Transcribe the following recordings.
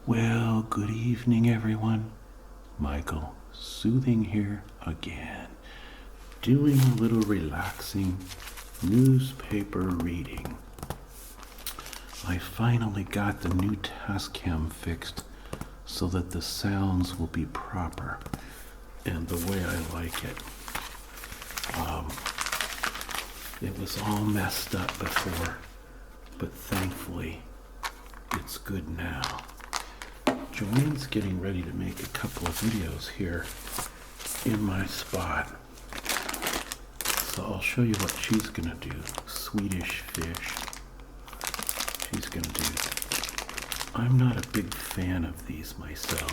Well, good evening, everyone. Michael, soothing here again, doing a little relaxing newspaper reading. I finally got the new Tascam fixed so that the sounds will be proper and the way I like it. It was all messed up before, but thankfully it's good now. Joanne's getting ready to make a couple of videos here in my spot. So I'll show you what she's gonna do. Swedish fish. She's gonna do. I'm not a big fan of these myself.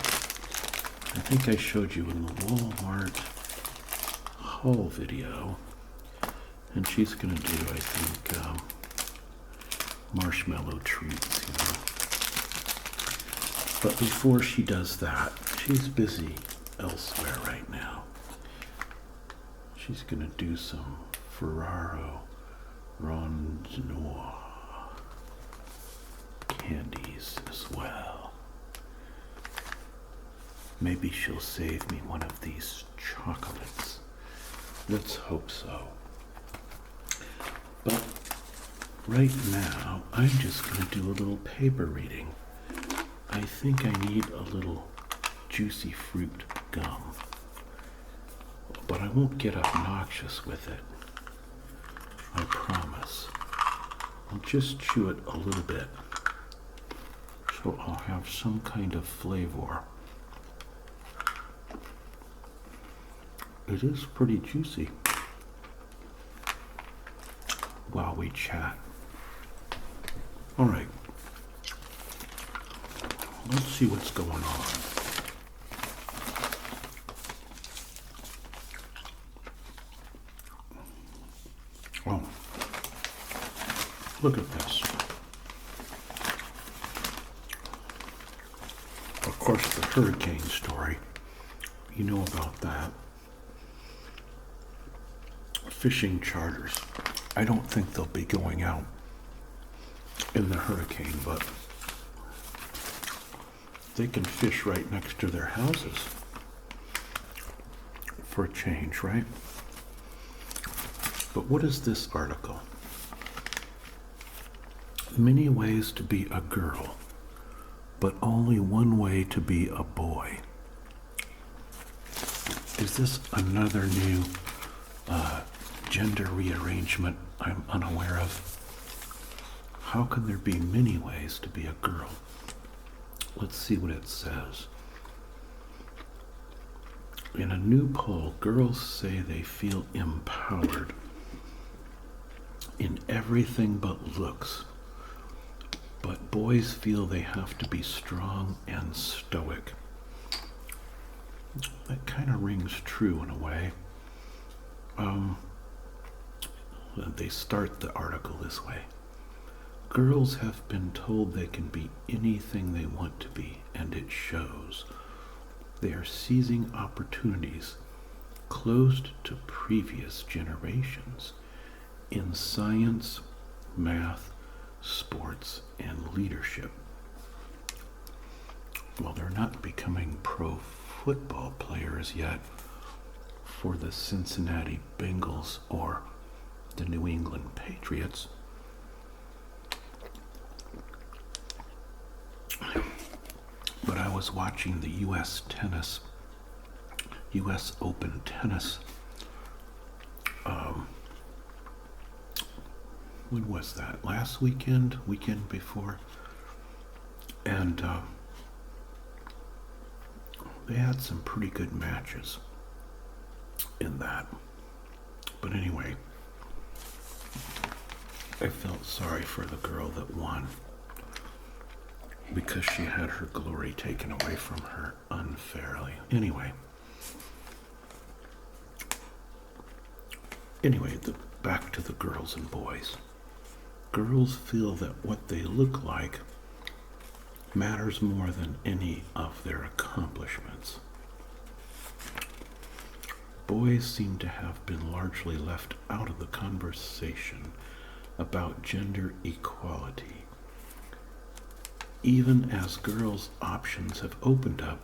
I think I showed you in the Walmart haul video. And she's gonna do, I think, marshmallow treats, you know. But before she does that, she's busy elsewhere right now. She's gonna do some Ferraro Rondinois candies as well. Maybe she'll save me one of these chocolates. Let's hope so. But right now, I'm just gonna do a little paper reading. I think I need a little juicy fruit gum, but I won't get obnoxious with it. I promise. I'll just chew it a little bit, so I'll have some kind of flavor. It is pretty juicy. While we chat. All right. Let's see what's going on. Oh, look at this. Of course, the hurricane story. You know about that. Fishing charters. I don't think they'll be going out in the hurricane, but they can fish right next to their houses for a change, right? But what is this article? Many ways to be a girl, but only one way to be a boy. Is this another new gender rearrangement I'm unaware of? How can there be many ways to be a girl? Let's see what it says. In a new poll, girls say they feel empowered in everything but looks, but boys feel they have to be strong and stoic. That kind of rings true in a way. They start the article this way. Girls have been told they can be anything they want to be, and it shows. They are seizing opportunities closed to previous generations in science, math, sports, and leadership. Well, they're not becoming pro football players yet for the Cincinnati Bengals or the New England Patriots. But I was watching the U.S. Open tennis. When was that? Last weekend before? And they had some pretty good matches in that. But anyway, I felt sorry for the girl that won, because she had her glory taken away from her unfairly. Anyway, back to the girls and boys. Girls feel that what they look like matters more than any of their accomplishments. Boys seem to have been largely left out of the conversation about gender equality. Even as girls' options have opened up,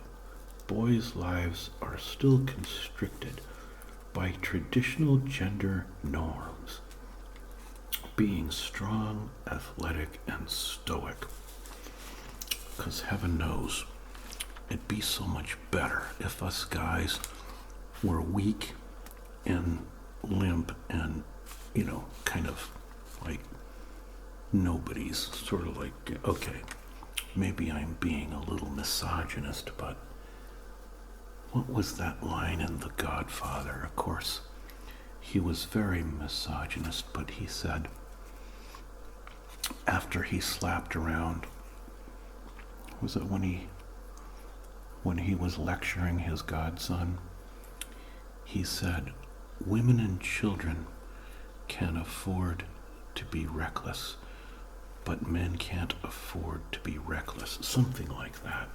boys' lives are still constricted by traditional gender norms, being strong, athletic, and stoic. Because heaven knows, it'd be so much better if us guys were weak and limp and, kind of like nobody's, sort of like, okay, maybe I'm being a little misogynist, but what was that line in The Godfather? Of course, he was very misogynist, but he said, after he slapped around, was it when he was lecturing his godson, he said, women and children can afford to be reckless, but men can't afford to be reckless. Something like that.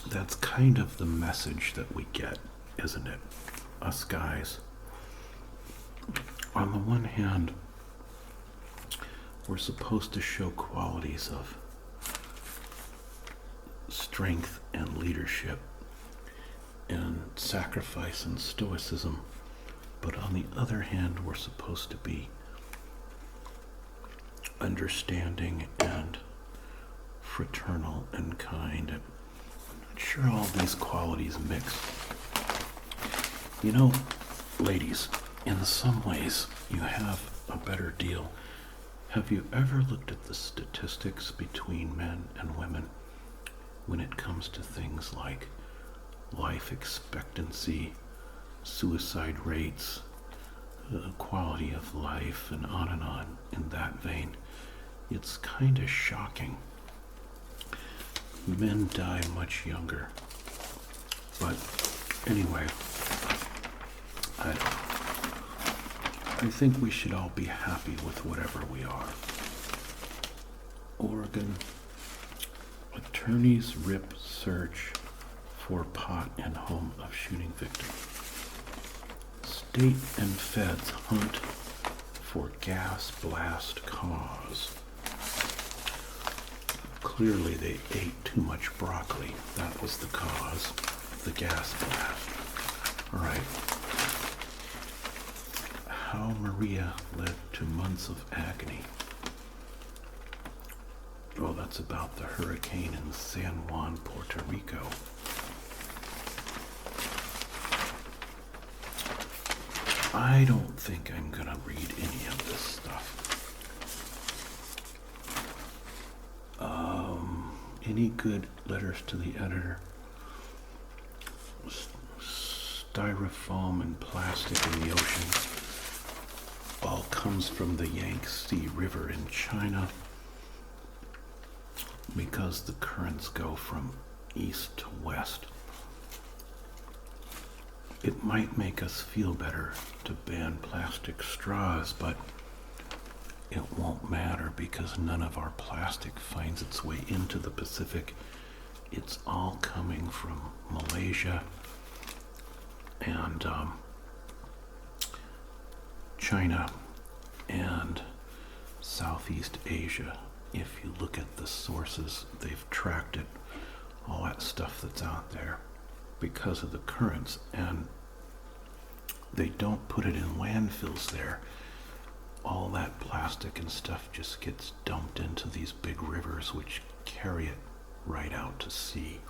That's kind of the message that we get, isn't it? Us guys. On the one hand, we're supposed to show qualities of strength and leadership and sacrifice and stoicism. But on the other hand, we're supposed to be understanding and fraternal and kind. I'm not sure all these qualities mix. Ladies, in some ways, you have a better deal. Have you ever looked at the statistics between men and women when it comes to things like life expectancy, suicide rates, quality of life, and on in that vein? It's kind of shocking. Men die much younger. But anyway, I think we should all be happy with whatever we are. Oregon, attorneys rip search for pot in home of shooting victim. State and feds hunt for gas blast cause. Clearly they ate too much broccoli. That was the cause, the gas blast. All right. How Maria led to months of agony. Oh, that's about the hurricane in San Juan, Puerto Rico. I don't think I'm gonna read any of this stuff. Any good letters to the editor? Styrofoam and plastic in the ocean all comes from the Yangtze River in China because the currents go from east to west. It might make us feel better to ban plastic straws, but it won't matter because none of our plastic finds its way into the Pacific. It's all coming from Malaysia and China and Southeast Asia. If you look at the sources, they've tracked it, all that stuff that's out there, because of the currents, and they don't put it in landfills there. All that plastic and stuff just gets dumped into these big rivers, which carry it right out to sea.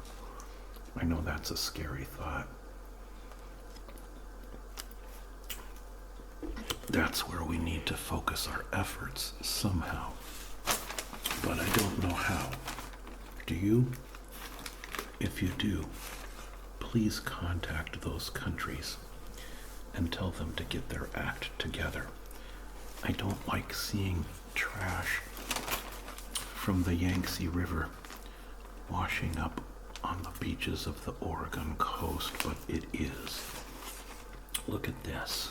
I know that's a scary thought. That's where we need to focus our efforts somehow. But I don't know how. Do you? If you do, please contact those countries and tell them to get their act together. I don't like seeing trash from the Yangtze River washing up on the beaches of the Oregon coast, but it is. Look at this.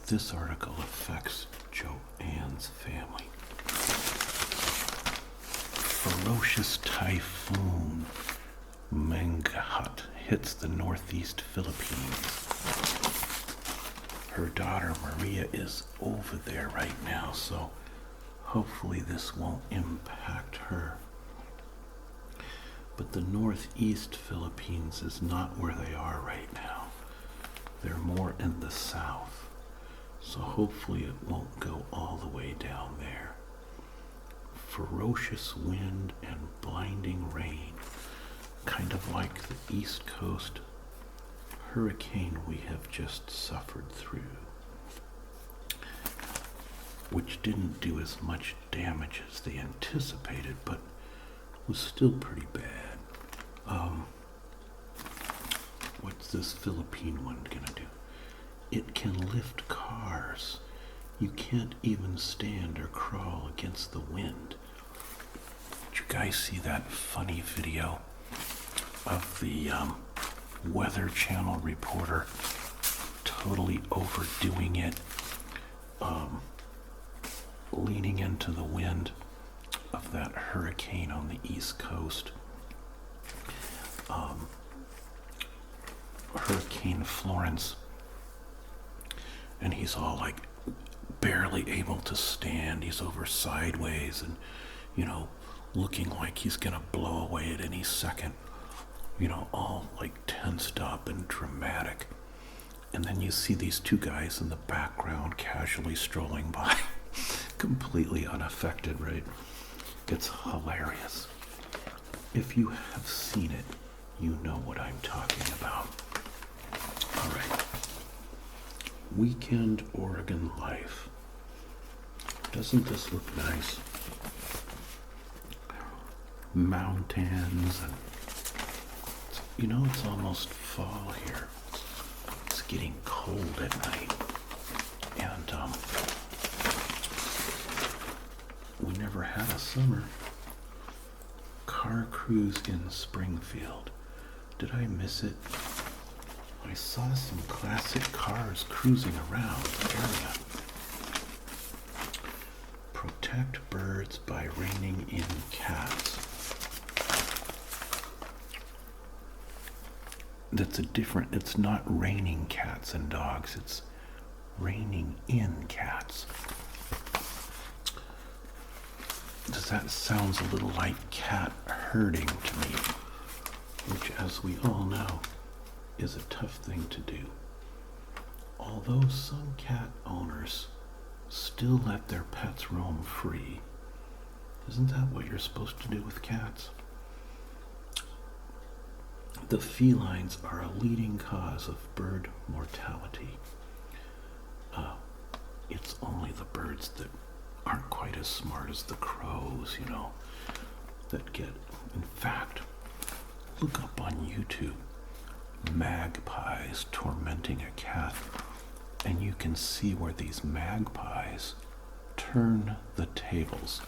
This article affects Joanne's family. Ferocious typhoon Mangkhut hits the northeast Philippines. Her daughter Maria is over there right now, so hopefully this won't impact her. But the northeast Philippines is not where they are right now. They're more in the south. So hopefully it won't go all the way down there. Ferocious wind and blinding rain, kind of like the East Coast hurricane we have just suffered through, which didn't do as much damage as they anticipated, but was still pretty bad. What's this Philippine one gonna do? It can lift cars. You can't even stand or crawl against the wind. Did you guys see that funny video of the Weather Channel reporter totally overdoing it, leaning into the wind of that hurricane on the East Coast? Hurricane Florence, and he's all like barely able to stand. He's over sideways and, looking like he's gonna blow away at any second, all like tensed up and dramatic. And then you see these two guys in the background casually strolling by, completely unaffected, right? It's hilarious. If you have seen it, you know what I'm talking about. All right. Weekend Oregon life. Doesn't this look nice? Mountains and, it's almost fall here. It's getting cold at night. And, we never had a summer. Car cruise in Springfield. Did I miss it? I saw some classic cars cruising around the area. Protect birds by reining in cats. It's not raining cats and dogs, it's reining in cats. That sounds a little like cat herding to me, which, as we all know, is a tough thing to do. Although some cat owners still let their pets roam free. Isn't that what you're supposed to do with cats? The felines are a leading cause of bird mortality. It's only the birds that aren't quite as smart as the crows, that get. In fact, look up on YouTube, magpies tormenting a cat, and you can see where these magpies turn the tables.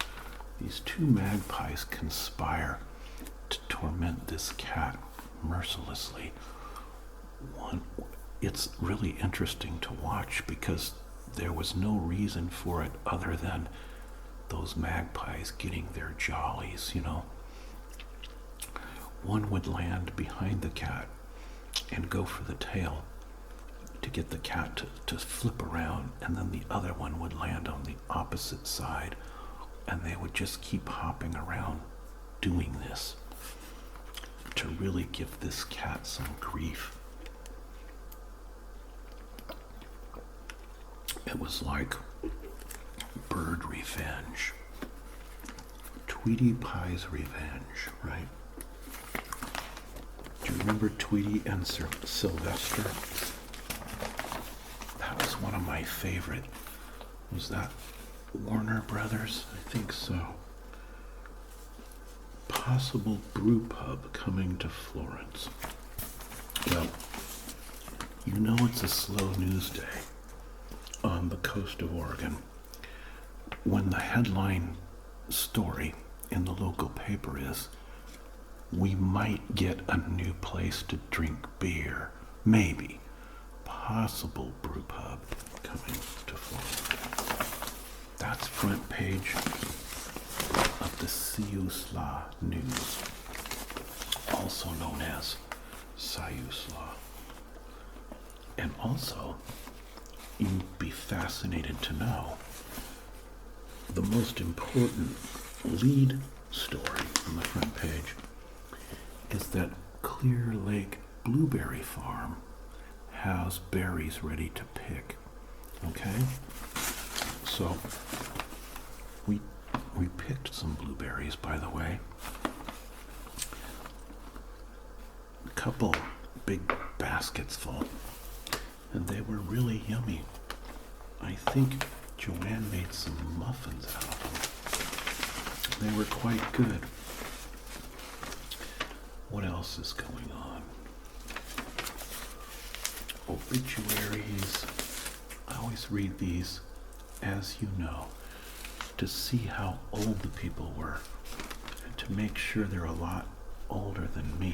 These two magpies conspire to torment this cat mercilessly. It's really interesting to watch because there was no reason for it other than those magpies getting their jollies, One would land behind the cat and go for the tail to get the cat to flip around, and then the other one would land on the opposite side, and they would just keep hopping around doing this to really give this cat some grief. It was like bird revenge. Tweety Pie's revenge, right? Do you remember Tweety and Sylvester? That was one of my favorite. Was that Warner Brothers? I think so. Possible brew pub coming to Florence. Well, it's a slow news day on the coast of Oregon when the headline story in the local paper is, we might get a new place to drink beer. Maybe. Possible brew pub coming to Florida. That's front page of the Siusla News, also known as Siusla. And also, you'd be fascinated to know the most important lead story on the front page is that Clear Lake Blueberry Farm has berries ready to pick. Okay? So we picked some blueberries, by the way. A couple big baskets full, and they were really yummy. I think Joanne made some muffins out of them. They were quite good. What else is going on? Obituaries. I always read these, as you know, to see how old the people were, and to make sure they're a lot older than me,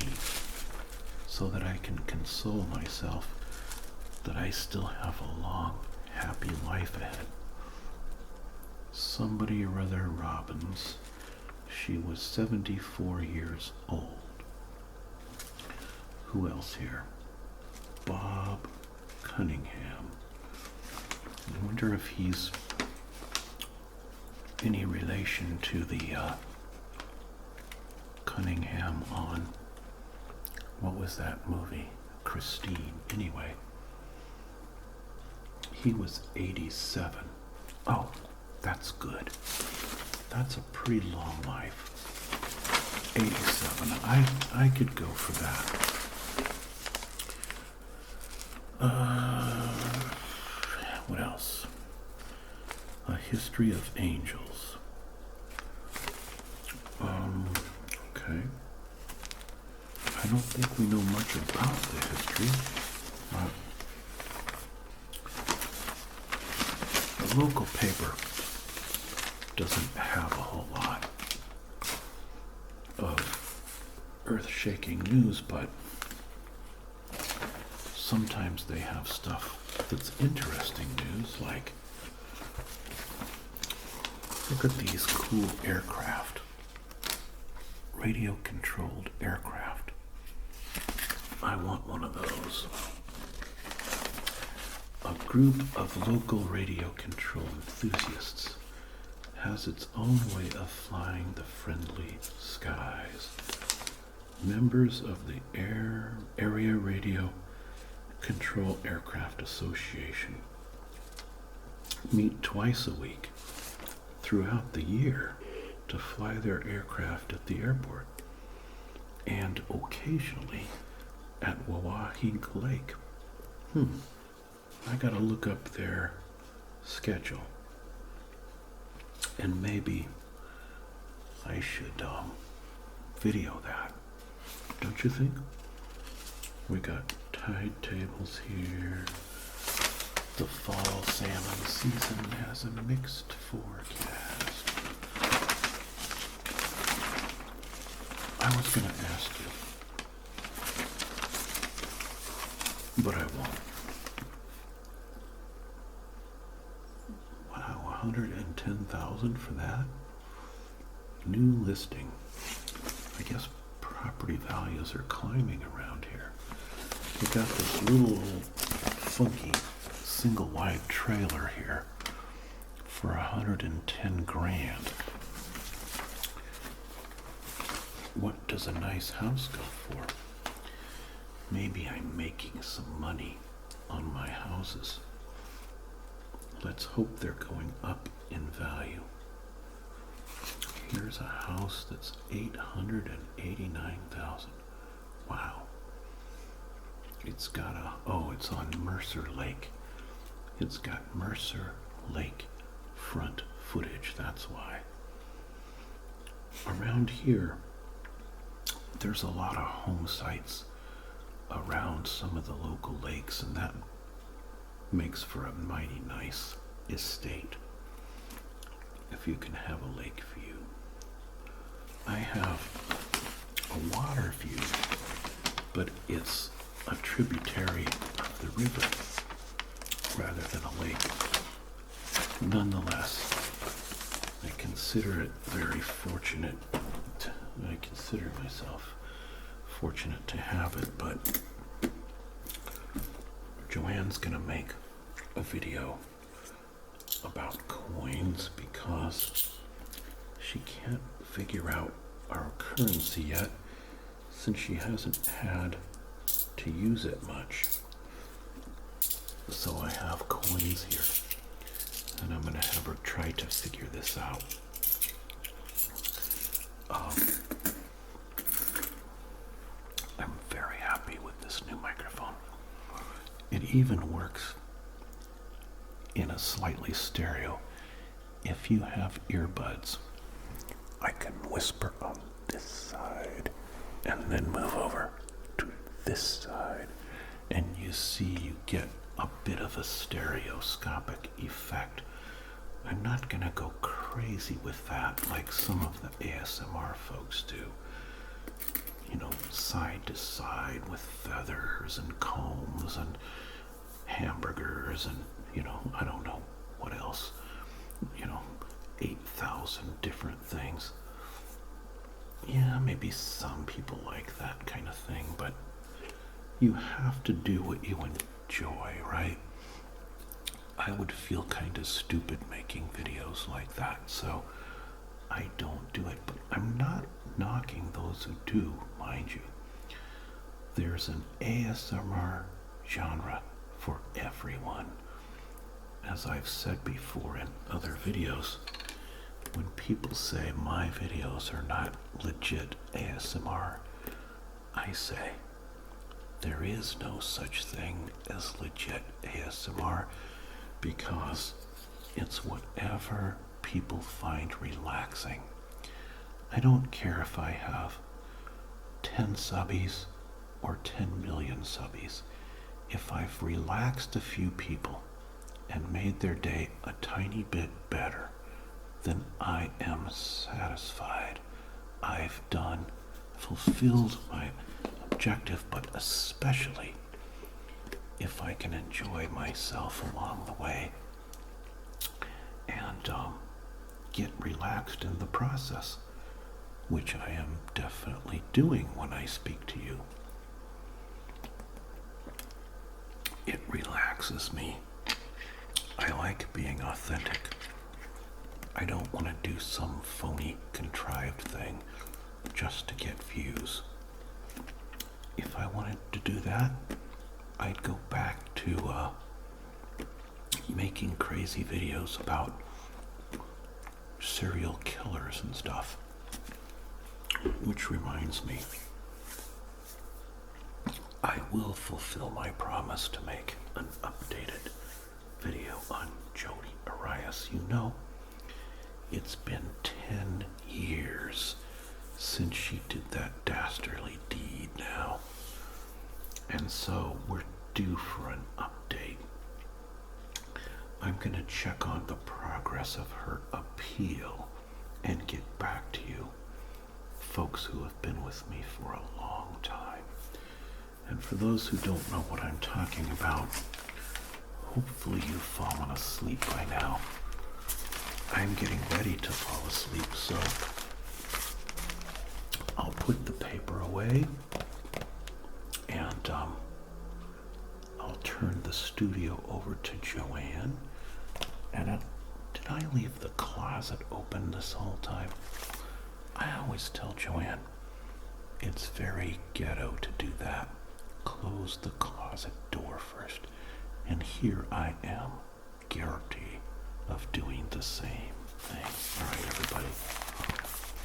so that I can console myself that I still have a long, happy life ahead. Somebody or other Robbins, she was 74 years old. Who else here? Bob Cunningham. I wonder if he's any relation to the Cunningham on, what was that movie? Christine. Anyway, he was 87. Oh, that's good. That's a pretty long life. 87. I could go for that. What else? A history of angels. Okay. I don't think we know much about the history. The local paper doesn't have a whole lot of earth-shaking news, but sometimes they have stuff that's interesting news, like, look at these cool aircraft, radio-controlled aircraft. I want one of those. A group of local radio control enthusiasts has its own way of flying the friendly skies. Members of the Area Radio Control Aircraft Association meet twice a week throughout the year to fly their aircraft at the airport and occasionally at Wawahink Lake. I gotta look up their schedule, and maybe I should video that, don't you think? We got tide tables here. The fall salmon season has a mixed forecast. I was gonna ask you, but I won't. Wow, 110,000 for that? New listing. I guess property values are climbing around here. We got this little old funky single wide trailer here for 110 grand. What does a nice house go for? Maybe I'm making some money on my houses. Let's hope they're going up in value. Here's a house that's 889,000. Wow. It's got it's on Mercer Lake. It's got Mercer Lake front footage, that's why. Around here, there's a lot of home sites around some of the local lakes, and that makes for a mighty nice estate if you can have a lake view. I have a water view, but it's a tributary of the river rather than a lake. Nonetheless, I consider it very fortunate. I consider myself fortunate to have it, but Joanne's gonna make a video about coins because she can't figure out our currency yet, since she hasn't had to use it much. So I have coins here, and I'm going to have her try to figure this out. I'm very happy with this new microphone. It even works in a slightly stereo. If you have earbuds, I can whisper on this side and then move over to this side, and you see you get a bit of a stereoscopic effect. I'm not gonna go crazy with that like some of the ASMR folks do. You know, side to side with feathers and combs and hamburgers and, you know, I don't know what else. You know, 8,000 different things. Yeah, maybe some people like that kind of thing, but you have to do what you enjoy, right? I would feel kind of stupid making videos like that, so I don't do it. But I'm not knocking those who do, mind you. There's an ASMR genre for everyone. As I've said before in other videos, when people say my videos are not legit ASMR, I say there is no such thing as legit ASMR, because it's whatever people find relaxing. I don't care if I have 10 subbies or 10 million subbies. If I've relaxed a few people and made their day a tiny bit better, then I am satisfied. I've fulfilled my objective, but especially if I can enjoy myself along the way and get relaxed in the process, which I am definitely doing when I speak to you. It relaxes me. I like being authentic. I don't want to do some phony, contrived thing just to get views. If I wanted to do that, I'd go back to making crazy videos about serial killers and stuff. Which reminds me, I will fulfill my promise to make an updated video on Jodi Arias. You know, it's been 10 years since she did that dastardly deed now. And so we're due for an update. I'm going to check on the progress of her appeal and get back to you, folks who have been with me for a long time. And for those who don't know what I'm talking about, hopefully you've fallen asleep by now. I'm getting ready to fall asleep, so I'll put the paper away and I'll turn the studio over to Joanne. And did I leave the closet open this whole time? I always tell Joanne it's very ghetto to do that. Close the closet door first. And here I am, guilty of doing the same thing. All right, everybody,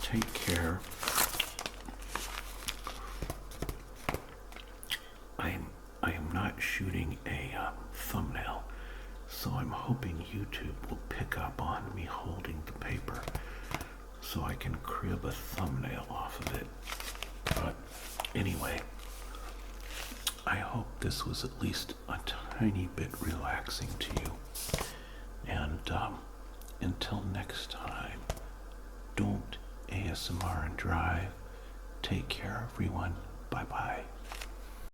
take care. I am not shooting a thumbnail, so I'm hoping YouTube will pick up on me holding the paper so I can crib a thumbnail off of it. But anyway, I hope this was at least a tiny bit relaxing to you. And until next time, don't ASMR and drive. Take care, everyone. Bye-bye.